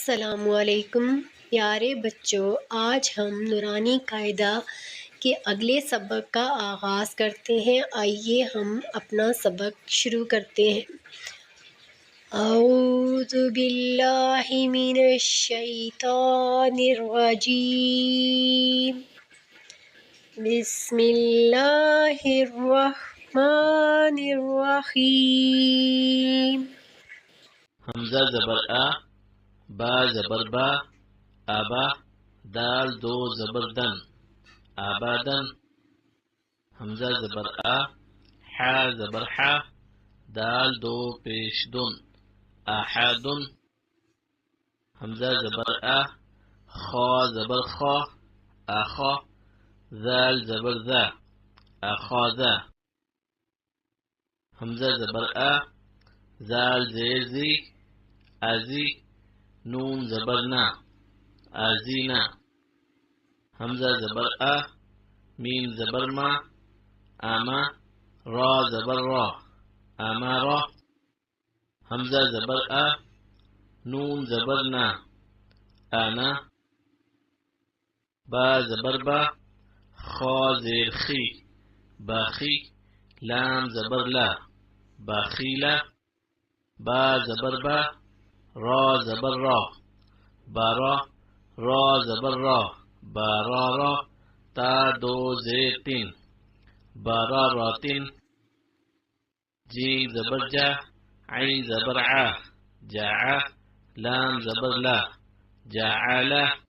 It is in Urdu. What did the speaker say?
السلام علیکم پیارے بچوں، آج ہم نورانی قاعدہ کے اگلے سبق کا آغاز کرتے ہیں۔ آئیے ہم اپنا سبق شروع کرتے ہیں۔ اعوذ باللہ من الشیطان الرجیم، بسم اللہ الرحمن الرحیم۔ حمزہ زبر آ، با زبر با، آبا، دال دو زبر دن، آبادن۔ حمزہ زبر آ، حا زبر حا، دال دو پیش دن، آحادن۔ حمزہ زبر آ، خا زبر خا، آخا، ذال زبر ذا، آخاذا۔ حمزہ زبر آ، ذال زیر زی، آزی، نون زبر نا، آزینا۔ حمزہ زبر آ، میم زبر ما، آما، را زبر را، آمارا۔ حمزہ زبر آ، نون زبر نا، آنا۔ با زبر با، خا زیر خی، باخی، لام زبر لا، باخیلا۔ با زبر با، را زبر را، بارا، را زبر را، بارارا۔ تا دو زیر تین، باراراتن۔ جیم زبر جا، عین زبر عا، جاعا، لام زبر لا، جاعالا۔